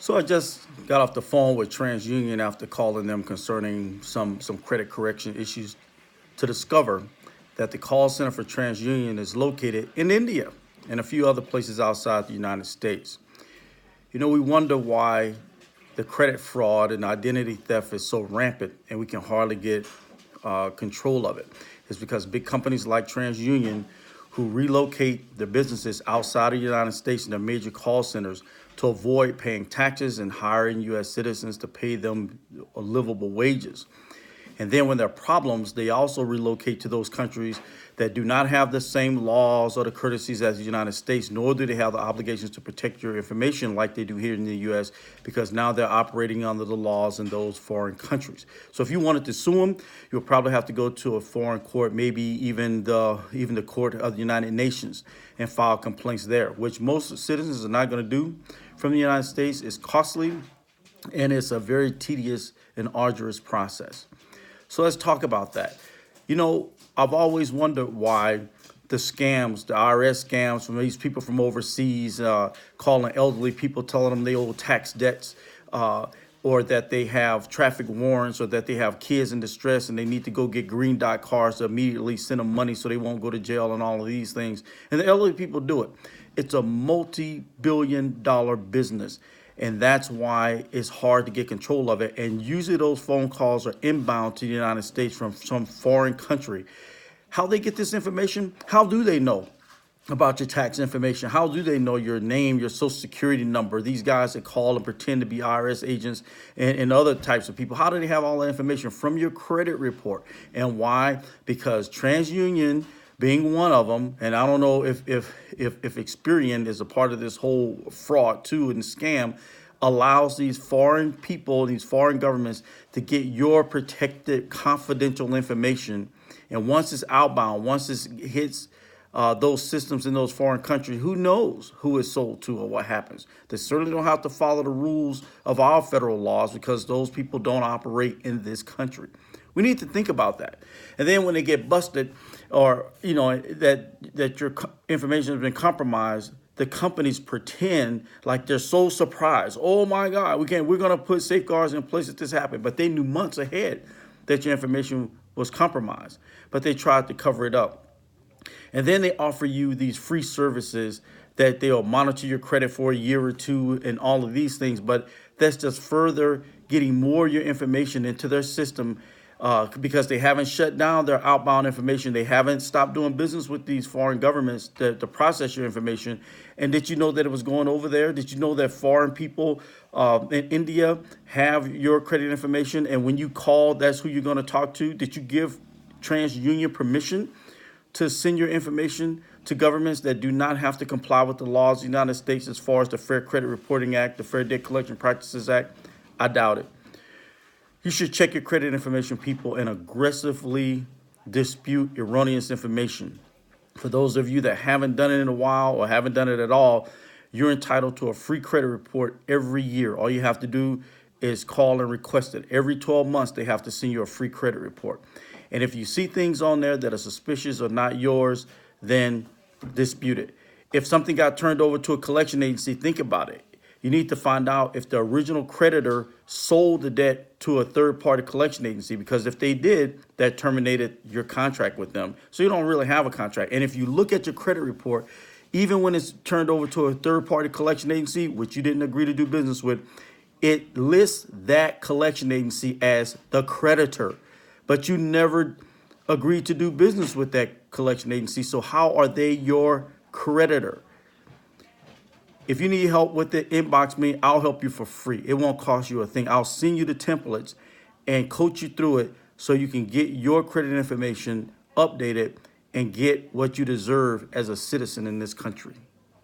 So I just got off the phone with TransUnion after calling them concerning some credit correction issues to discover that the call center for TransUnion is located in India and a few other places outside the United States. We wonder why the credit fraud and identity theft is so rampant and we can hardly get control of it. It's because big companies like TransUnion who relocate their businesses outside of the United States and their major call centers to avoid paying taxes and hiring U.S. citizens to pay them livable wages. And then when there are problems, they also relocate to those countries that do not have the same laws or the courtesies as the United States, nor do they have the obligations to protect your information like they do here in the U.S., because now they're operating under the laws in those foreign countries. So if you wanted to sue them, you'll probably have to go to a foreign court, maybe even the court of the United Nations, and file complaints there, which most citizens are not going to do from the United States. It's costly, and it's a very tedious and arduous process. So let's talk about that. I've always wondered why the scams, the IRS scams from these people from overseas, calling elderly people, telling them they owe tax debts, or that they have traffic warrants, or that they have kids in distress and they need to go get green dot cards to immediately send them money so they won't go to jail and all of these things. And the elderly people do it. It's a multi-billion-dollar business. And that's why it's hard to get control of it. And usually those phone calls are inbound to the United States from some foreign country. How they get this information? How do they know about your tax information? How do they know your name, your social security number? These guys that call and pretend to be IRS agents and other types of people. How do they have all that information from your credit report? And why? Because TransUnion being one of them, and I don't know if Experian is a part of this whole fraud too and scam, allows these foreign people, these foreign governments to get your protected confidential information. And once it's outbound, once it hits those systems in those foreign countries, who knows who it's sold to or what happens. They certainly don't have to follow the rules of our federal laws because those people don't operate in this country. We need to think about that. And then when they get busted, or that your information has been compromised, the companies pretend like they're so surprised. Oh my God, we're going to put safeguards in place if this happened. But they knew months ahead that your information was compromised, but they tried to cover it up. And then they offer you these free services that they'll monitor your credit for a year or two and all of these things. But that's just further getting more of your information into their system. Because they haven't shut down their outbound information. They haven't stopped doing business with these foreign governments to process your information. And did you know that it was going over there? Did you know that foreign people in India have your credit information? And when you call, that's who you're going to talk to. Did you give TransUnion permission to send your information to governments that do not have to comply with the laws of the United States as far as the Fair Credit Reporting Act, the Fair Debt Collection Practices Act? I doubt it. You should check your credit information, people, and aggressively dispute erroneous information. For those of you that haven't done it in a while or haven't done it at all, you're entitled to a free credit report every year. All you have to do is call and request it. Every 12 months, they have to send you a free credit report. And if you see things on there that are suspicious or not yours, then dispute it. If something got turned over to a collection agency, think about it. You need to find out if the original creditor sold the debt to a third-party collection agency, because if they did, that terminated your contract with them. So you don't really have a contract. And if you look at your credit report, even when it's turned over to a third-party collection agency, which you didn't agree to do business with, it lists that collection agency as the creditor. But you never agreed to do business with that collection agency. So how are they your creditor? If you need help with it, inbox me. I'll help you for free. It won't cost you a thing. I'll send you the templates and coach you through it so you can get your credit information updated and get what you deserve as a citizen in this country.